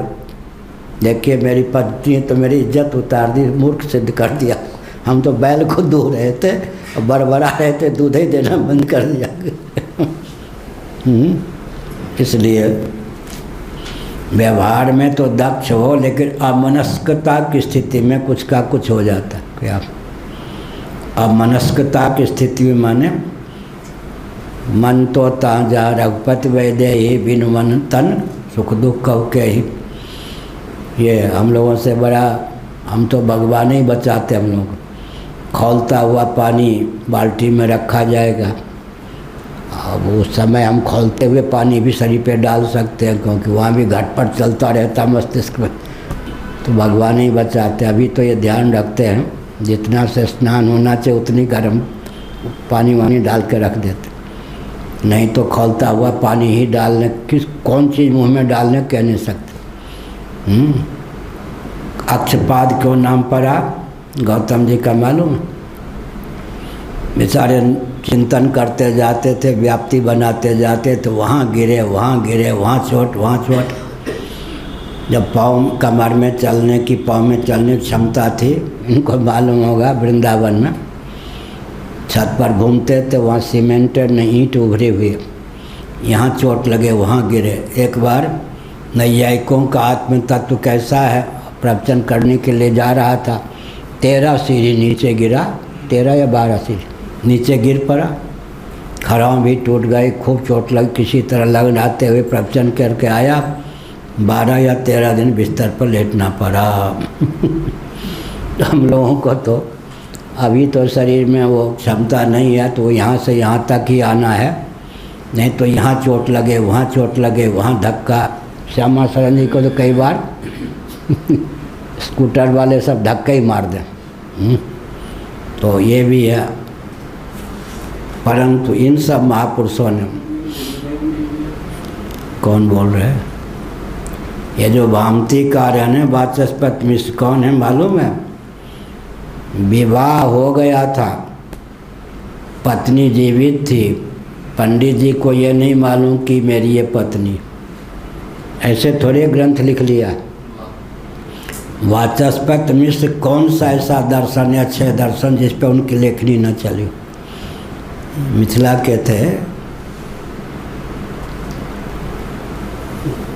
देखिए मेरी पत्नी तो मेरी इज्जत उतार दी, मूर्ख सिद्ध कर दिया। हम तो बैल को दूह रहे थे और बड़बड़ा रहे थे, दूध ही देना बंद कर दिया। इसलिए व्यवहार में तो दक्ष हो, लेकिन अमनस्कता की स्थिति में कुछ का कुछ हो जाता है। क्या अमनस्कता की स्थिति में माने मन तो ताजा रघुपति वैदे ही बिन मन तन सुख दुख कव के ही। ये हम लोगों से बड़ा, हम तो भगवान ही बचाते हम लोग। खौलता हुआ पानी बाल्टी में रखा जाएगा, अब उस समय हम खौलते हुए पानी भी शरीर पे डाल सकते हैं, क्योंकि वहाँ भी घटपट चलता रहता मस्तिष्क में, तो भगवान ही बचाते। अभी तो ये ध्यान रखते हैं जितना से स्नान होना चाहिए उतनी गर्म पानी वानी डाल के रख देते, नहीं तो खौलता हुआ पानी ही डालने, कौन चीज़ मुंह में डालने कह नहीं सकते। अक्षपाद क्यों नाम पड़ा गौतम जी का मालूम? बेचारे चिंतन करते जाते थे, व्याप्ति बनाते जाते तो वहाँ गिरे, वहाँ गिरे, वहाँ चोट, वहाँ चोट। जब पाँव कमर में चलने की, पाँव में चलने की क्षमता थी, इनको मालूम होगा, वृंदावन में छत पर घूमते थे, वहाँ सीमेंटेड नहीं ईंट उभरी हुई, यहाँ चोट लगे, वहाँ गिरे। एक बार नैयायिकों का आत्म तत्व कैसा है प्रवचन करने के लिए जा रहा था, 13 सीढ़ी नीचे गिरा, 13 या 12 सीढ़ी नीचे गिर पड़ा, खड़ाऊँ भी टूट गई, खूब चोट लगी, किसी तरह लगाते हुए प्रवचन करके आया, 12 या 13 दिन बिस्तर पर लेटना पड़ा। हम लोगों को तो अभी तो शरीर में वो क्षमता नहीं है, तो यहाँ से यहाँ तक ही आना है, नहीं तो यहाँ चोट लगे, वहाँ चोट लगे, वहाँ धक्का। श्यामा शरण जी को तो कई बार स्कूटर वाले सब धक्का ही मार दें। तो ये भी है, परंतु इन सब महापुरुषों ने, कौन बोल रहे हैं? ये जो भामतीकार है ना, वाचस्पति मिश्र कौन है मालूम है? विवाह हो गया था, पत्नी जीवित थी, पंडित जी को ये नहीं मालूम कि मेरी ये पत्नी, ऐसे थोड़े ग्रंथ लिख लिया। वाचस्पति मिश्र कौन सा ऐसा दर्शन है, अच्छे दर्शन जिस पे उनकी लेखनी न चली? मिथिला के थे,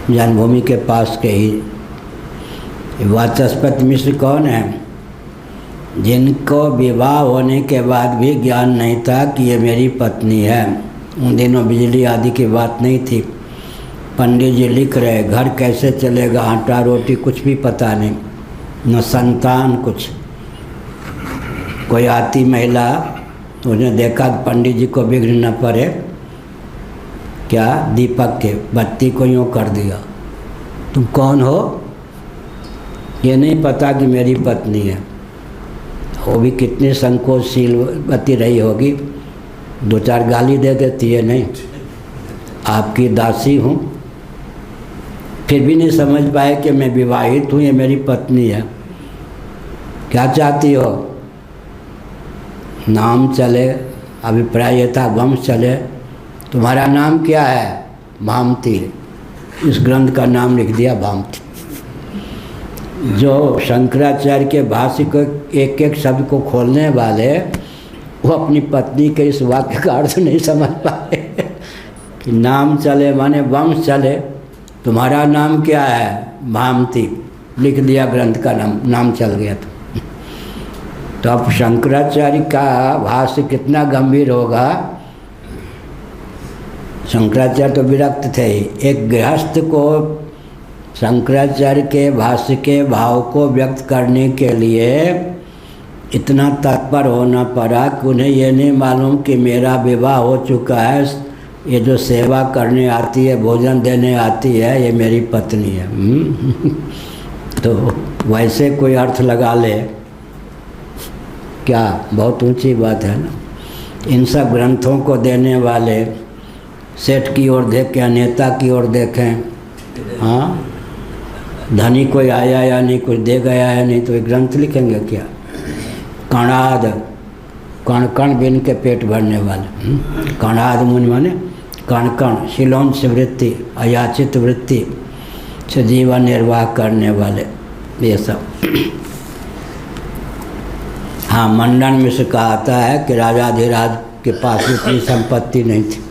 जन्मभूमि के पास के ही। वाचस्पति मिश्र कौन है? जिनको विवाह होने के बाद भी ज्ञान नहीं था कि ये मेरी पत्नी है। उन दिनों बिजली आदि की बात नहीं थी। पंडित जी लिख रहे, घर कैसे चलेगा, आटा रोटी कुछ भी पता नहीं, न संतान कुछ। कोई आती महिला, उन्हें देखा पंडित जी को बिगड़ न पड़े, क्या दीपक के बत्ती को यूँ कर दिया, तुम कौन हो? ये नहीं पता कि मेरी पत्नी है। वो भी कितनी संकोचशील बती रही होगी, 2-4 गाली दे देती है, नहीं आपकी दासी हूँ, फिर भी नहीं समझ पाए कि मैं विवाहित हूँ, ये मेरी पत्नी है। क्या चाहती हो? नाम चले, अभिप्राय ये था वंश चले। तुम्हारा नाम क्या है? भामती। इस ग्रंथ का नाम लिख दिया भामती। जो शंकराचार्य के भाष्य को एक एक शब्द को खोलने वाले, वो अपनी पत्नी के इस वाक्य का अर्थ नहीं समझ पाए कि नाम चले माने वंश चले। तुम्हारा नाम क्या है? भामती। लिख दिया ग्रंथ का नाम चल गया। तो अब शंकराचार्य का भाष्य कितना गंभीर होगा। शंकराचार्य तो विरक्त थे ही। एक गृहस्थ को शंकराचार्य के भाष्य के भाव को व्यक्त करने के लिए इतना तत्पर होना पड़ा कि उन्हें ये नहीं मालूम कि मेरा विवाह हो चुका है, ये जो सेवा करने आती है, भोजन देने आती है, ये मेरी पत्नी है। तो वैसे कोई अर्थ लगा ले, क्या बहुत ऊंची बात है ना। इन सब ग्रंथों को देने वाले सेठ की ओर देखें, नेता की ओर देखें, हाँ, धनी कोई आया या नहीं, कुछ दे गया या नहीं, तो एक ग्रंथ लिखेंगे क्या? कणाद, कण कण बिन के पेट भरने वाले, कणाद मुनि माने कण कण, शिलोंश वृत्ति, अयाचित वृत्ति से जीवन निर्वाह करने वाले, ये सब। हाँ, मंडन में से कहा आता है कि राजाधिराज के पास इतनी संपत्ति नहीं थी।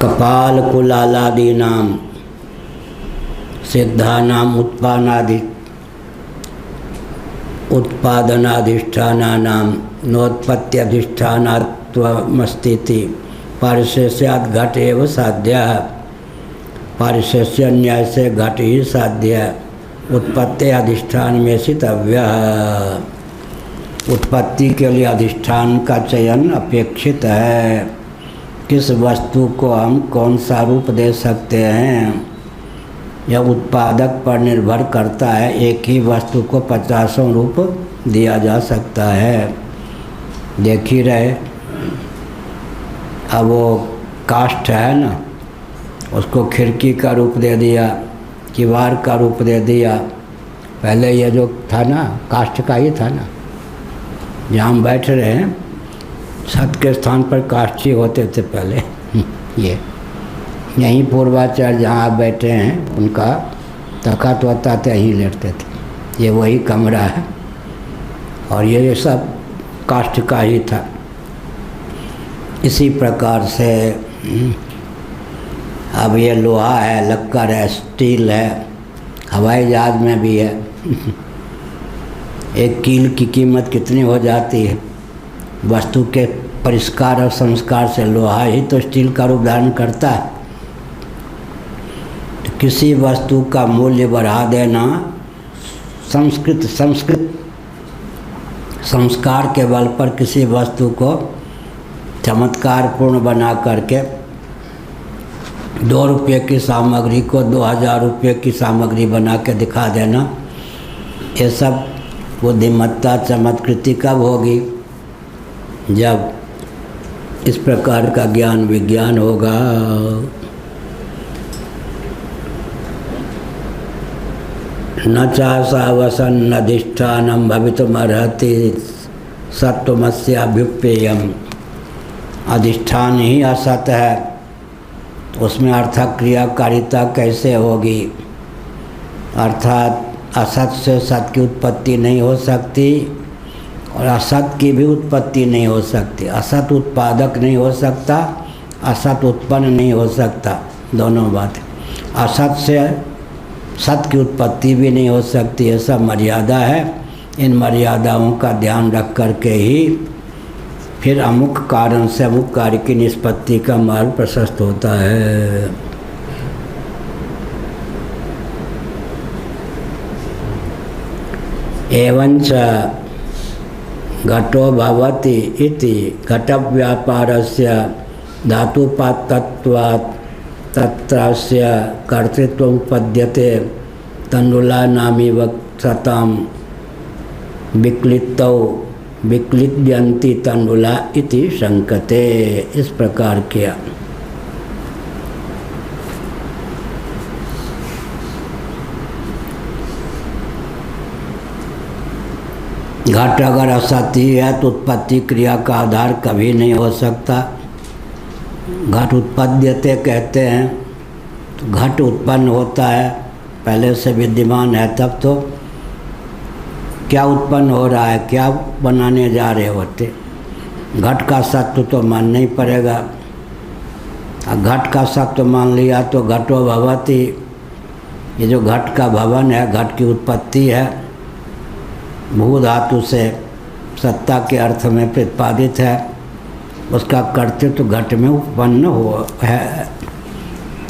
कपाल कुलालादि नाम सिद्धानाम उत्पादनाधिष्ठानानाम नोत्पत्त्यधिष्ठानात्वमस्तीति पारिशेष्यात् घट एव साध्यः। पारिशेष्य न्याय से घट ही साध्य, उत्पत्ति अधिष्ठान में सितव्यः। उत्पत्ति के लिए अधिष्ठान का चयन अपेक्षित है। किस वस्तु को हम कौन सा रूप दे सकते हैं, यह उत्पादक पर निर्भर करता है। एक ही वस्तु को 50 रूप दिया जा सकता है। देख ही रहे, अब वो काष्ठ है ना, उसको खिड़की का रूप दे दिया, किवाड़ का रूप दे दिया। पहले ये जो था ना, काष्ठ का ही था ना। जहाँ हम बैठ रहे हैं, छत के स्थान पर काष्ठ ही होते थे पहले। ये यहीं पूर्वाचार्य जहाँ आप बैठे हैं, उनका तख़्त होता था, यहीं लेटते थे। ये वही कमरा है और ये सब काष्ठ का ही था। इसी प्रकार से अब ये लोहा है, लक्कर है, स्टील है, हवाई जहाज में भी है। एक कील की कीमत कितनी हो जाती है? वस्तु के परिष्कार और संस्कार से लोहा ही तो स्टील का रूप धारण करता है। तो किसी वस्तु का मूल्य बढ़ा देना संस्कार के बल पर किसी वस्तु को चमत्कारपूर्ण बना करके 2 रुपये की सामग्री को 2000 रुपये की सामग्री बना के दिखा देना, ये सब बुद्धिमत्ता चमत्कृति कब होगी? जब इस प्रकार का ज्ञान विज्ञान होगा। न चासा वसन अधिष्ठानम भवितुमर्हति सत्वमस्याभ्युपेयम। अधिष्ठान ही असत है, उसमें अर्थक क्रियाकारिता कैसे होगी? अर्थात असत से सत की उत्पत्ति नहीं हो सकती और असत की भी उत्पत्ति नहीं हो सकती। असत उत्पादक नहीं हो सकता, असत उत्पन्न नहीं हो सकता, दोनों बातें। असत से सत की उत्पत्ति भी नहीं हो सकती, ये सब मर्यादा है। इन मर्यादाओं का ध्यान रख करके ही फिर अमुक कारण से अमुक कार्य की निष्पत्ति का मार्ग प्रशस्त होता है। एवंच घटो भवति इति घट व्यापारस्य धातुपातत्वात् तत्रस्य कर्तृत्वं उपपद्यते तण्डुलानामिव सतां विक्लितौ विक्लिद्यन्ति तण्डुला इति शंकते। इस प्रकार किया। घट अगर असत ही है तो उत्पत्ति क्रिया का आधार कभी नहीं हो सकता। घट उत्पद्यते कहते हैं, तो घट उत्पन्न होता है, पहले से विद्यमान है, तब तो क्या उत्पन्न हो रहा है, क्या बनाने जा रहे होते। घट का सत्व तो मानना ही पड़ेगा। घट का सत्व मान लिया तो घटो भवति, ये जो घट का भवन है, घट की उत्पत्ति है, भू धातु से सत्ता के अर्थ में प्रतिपादित है। उसका कर्तृत्व घट में उत्पन्न हो है।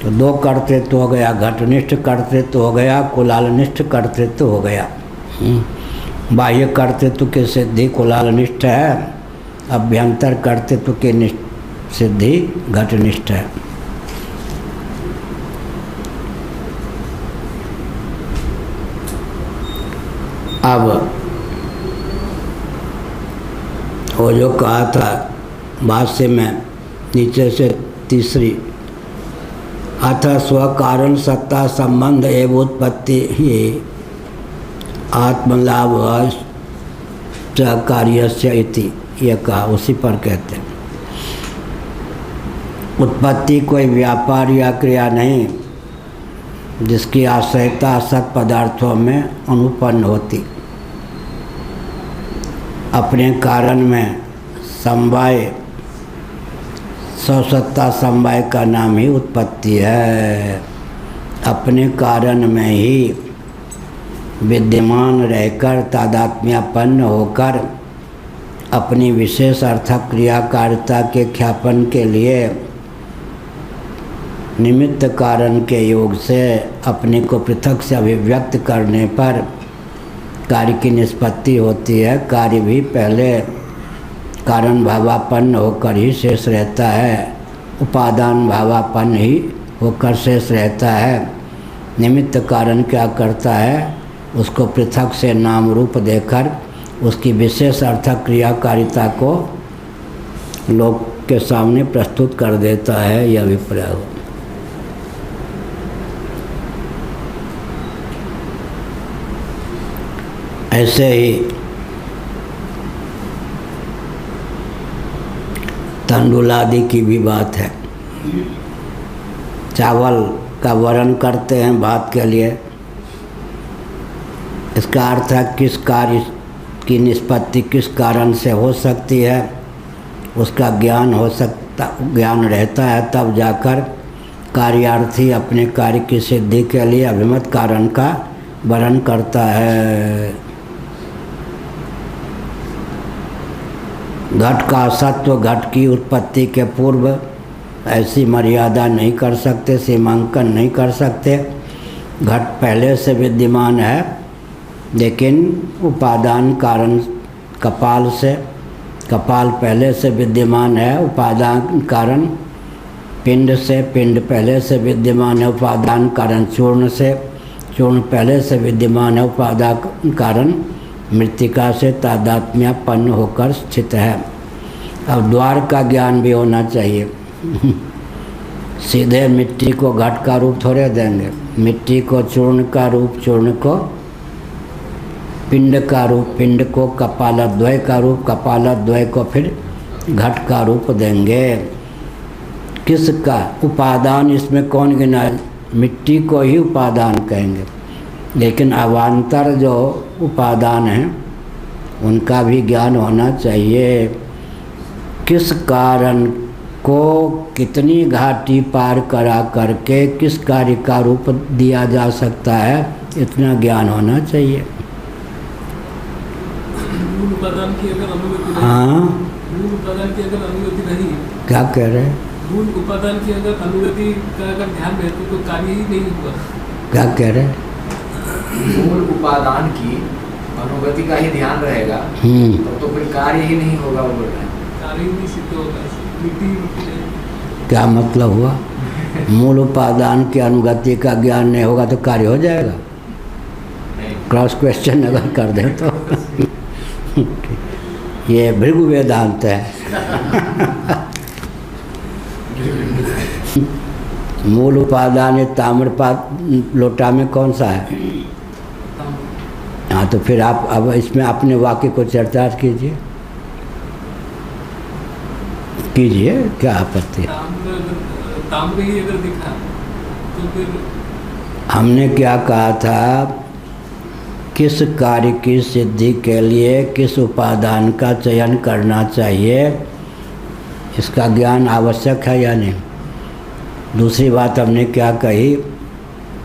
तो दो कर्तृत्व हो गया, घटनिष्ठ कर्तृत्व हो गया, कुलालनिष्ठ कर्तृत्व हो गया। बाह्य कर्तृत्व की सिद्धि कुलालनिष्ठ है, अभ्यंतर कर्तृत्व की सिद्धि घटनिष्ठ है। अब वो जो कहा था भाष्य में नीचे से तीसरी, अथ स्वकारण सत्ता संबंध एवं उत्पत्ति ही आत्मलाभ कार्यस्य इति, ये कहा, उसी पर कहते हैं। उत्पत्ति कोई व्यापार या क्रिया नहीं जिसकी आश्रयता सत पदार्थों में अनुपन्न होती। अपने कारण में समवाय, स्वसत्ता समवाय का नाम ही उत्पत्ति है। अपने कारण में ही विद्यमान रहकर तादात्म्यपन्न होकर अपनी विशेष अर्थक क्रियाकारिता के ख्यापन के लिए निमित्त कारण के योग से अपने को पृथक से अभिव्यक्त करने पर कार्य की निष्पत्ति होती है। कार्य भी पहले कारण भावापन्न होकर ही शेष रहता है, उपादान भावापन्न ही होकर शेष रहता है। निमित्त कारण क्या करता है, उसको पृथक से नाम रूप देकर उसकी विशेष अर्थक क्रियाकारिता को लोक के सामने प्रस्तुत कर देता है। यह अभिप्राय हो। ऐसे ही तंडुल आदि की भी बात है। चावल का वरण करते हैं भात के लिए, इसका अर्थ है किस कार्य की निष्पत्ति किस कारण से हो सकती है, उसका ज्ञान हो सकता, ज्ञान रहता है, तब जाकर कार्यार्थी अपने कार्य की सिद्धि के लिए अभिमत कारण का वरण करता है। घट का सत्व घट की उत्पत्ति के पूर्व ऐसी मर्यादा नहीं कर सकते, सीमांकन नहीं कर सकते। घट पहले से विद्यमान है, लेकिन उपादान कारण कपाल से, कपाल पहले से विद्यमान है, उपादान कारण पिंड से, पिंड पहले से विद्यमान है, उपादान कारण चूर्ण से, चूर्ण पहले से विद्यमान है, उपादान कारण मृत्तिका से तादात्म्यपन्न होकर स्थित है। अब द्वार का ज्ञान भी होना चाहिए। सीधे मिट्टी को घट का रूप थोड़े देंगे, मिट्टी को चूर्ण का रूप, चूर्ण को पिंड का रूप, पिंड को कपालद्वय का रूप, कपालद्वय को फिर घट का रूप देंगे। किसका उपादान इसमें कौन गिना, मिट्टी को ही उपादान कहेंगे, लेकिन अवान्तर जो उपादान हैं उनका भी ज्ञान होना चाहिए। किस कारण को कितनी घाटी पार करा करके किस कार्य का रूप दिया जा सकता है, इतना ज्ञान होना चाहिए। मूल उपादान की अगर अनुगति नहीं, हाँ, मूल उपादान की अगर अनुगति नहीं, क्या कह रहे हैं? मूल उपादान की अगर अनुगति का अगर ध्यान रहते तो कार्य ही नहीं हुआ। क्या कह रहे हैं? मूल उपादान की अनुगति का ही ध्यान रहेगा तो फिर कार्य ही नहीं होगा। वो बोल रहे हैं कार्य ही नहीं सिद्ध होगा, मिट्टी नहीं। क्या मतलब हुआ? मूल उपादान की अनुगति का ज्ञान नहीं होगा तो कार्य हो जाएगा? क्रॉस क्वेश्चन अगर कर दें तो ये भृगु वेदांत है। मूल उपादान ताम्रपात लोटा में कौन सा है? हाँ, तो फिर आप अब इसमें अपने वाक्य को चर्चा कीजिए, क्या आपत्ति है? ताम्र ही अगर दिखा तो फिर हमने क्या कहा था, किस कार्य की सिद्धि के लिए किस उपादान का चयन करना चाहिए, इसका ज्ञान आवश्यक है या नहीं। दूसरी बात हमने क्या कही,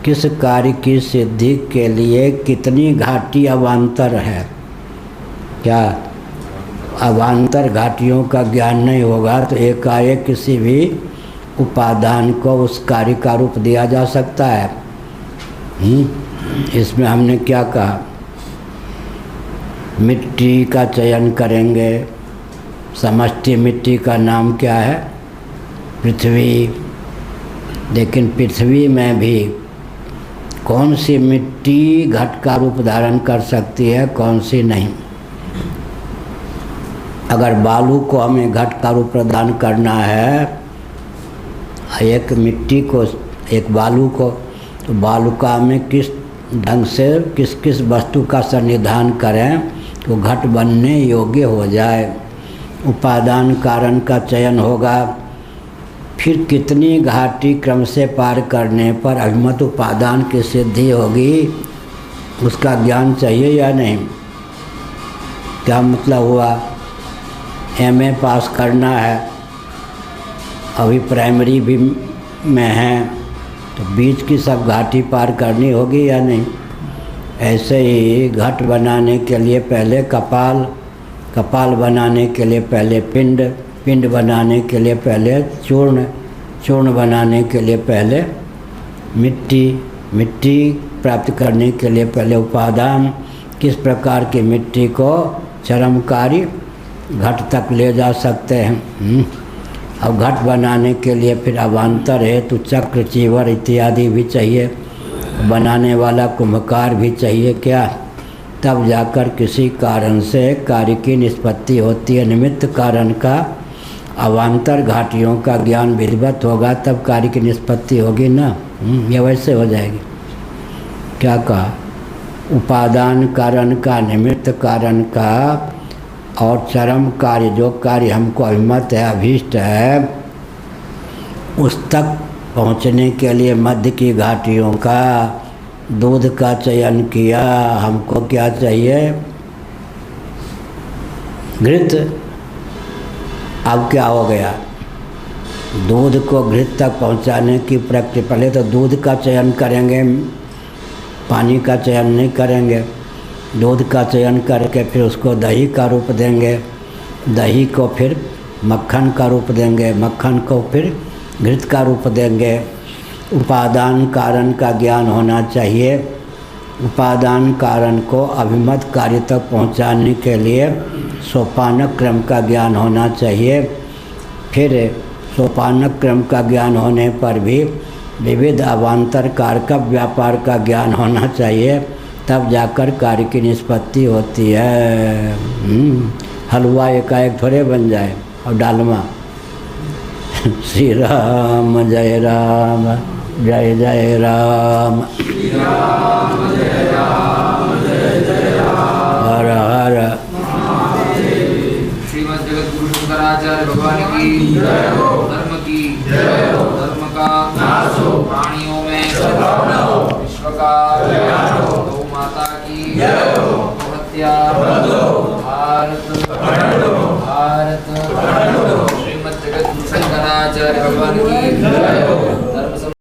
किस कार्य की सिद्धि के लिए कितनी घाटी अवान्तर है, क्या अवान्तर घाटियों का ज्ञान नहीं होगा तो एकाएक किसी भी उपादान को उस कार्य का रूप दिया जा सकता है। इसमें हमने क्या कहा, मिट्टी का चयन करेंगे, समष्टि मिट्टी का नाम क्या है, पृथ्वी। लेकिन पृथ्वी में भी कौन सी मिट्टी घट का रूप धारण कर सकती है, कौन सी नहीं। अगर बालू को हमें घट का रूप प्रदान करना है, एक मिट्टी को, एक बालू को, तो बालुका में किस ढंग से किस किस वस्तु का सन्निधान करें तो घट बनने योग्य हो जाए। उपादान कारण का चयन होगा, फिर कितनी घाटी क्रम से पार करने पर अभिमत उपादान की सिद्धि होगी, उसका ज्ञान चाहिए या नहीं। क्या मतलब हुआ, एमए पास करना है, अभी प्राइमरी भी में है, तो बीच की सब घाटी पार करनी होगी या नहीं। ऐसे ही घट बनाने के लिए पहले कपाल, कपाल बनाने के लिए पहले पिंड, पिंड बनाने के लिए पहले चूर्ण, चूर्ण बनाने के लिए पहले मिट्टी, मिट्टी प्राप्त करने के लिए पहले उपादान। किस प्रकार की मिट्टी को चरमकारी घट तक ले जा सकते हैं। अब घट बनाने के लिए फिर अवान्तर हेतु चक्र, चीवर इत्यादि भी चाहिए, बनाने वाला कुम्भकार भी चाहिए क्या, तब जाकर किसी कारण से कार्य की निष्पत्ति होती है। निमित्त कारण का अवान्तर घाटियों का ज्ञान विधिवत होगा तब कार्य की निष्पत्ति होगी ना। ये वैसे हो जाएगी। क्या कहा, उपादान कारण का, निमित्त कारण का और चरम कार्य, जो कार्य हमको अभिमत है, अभीष्ट है, उस तक पहुँचने के लिए मध्य की घाटियों का, दूध का चयन किया। हमको क्या चाहिए, घृत। अब क्या हो गया, दूध को घृत तक पहुंचाने की प्रक्रिया, पहले तो दूध का चयन करेंगे, पानी का चयन नहीं करेंगे। दूध का चयन करके फिर उसको दही का रूप देंगे, दही को फिर मक्खन का रूप देंगे, मक्खन को फिर घृत का रूप देंगे। उपादान कारण का ज्ञान होना चाहिए। उपादान कारण को अभिमत कार्य तक पहुंचाने के लिए सोपानक क्रम का ज्ञान होना चाहिए। फिर सोपानक क्रम का ज्ञान होने पर भी विविध अवान्तर कारक व्यापार का ज्ञान होना चाहिए, तब जाकर कार्य की निष्पत्ति होती है। हलवा एकाएक थोड़े बन जाए और डालमा। श्री राम जय राम, जय जय राम, हर हर। श्रीमद् जगत गुरु शंकराचार्य भगवान की धर्म की धर्म का नाश हो, प्राणियों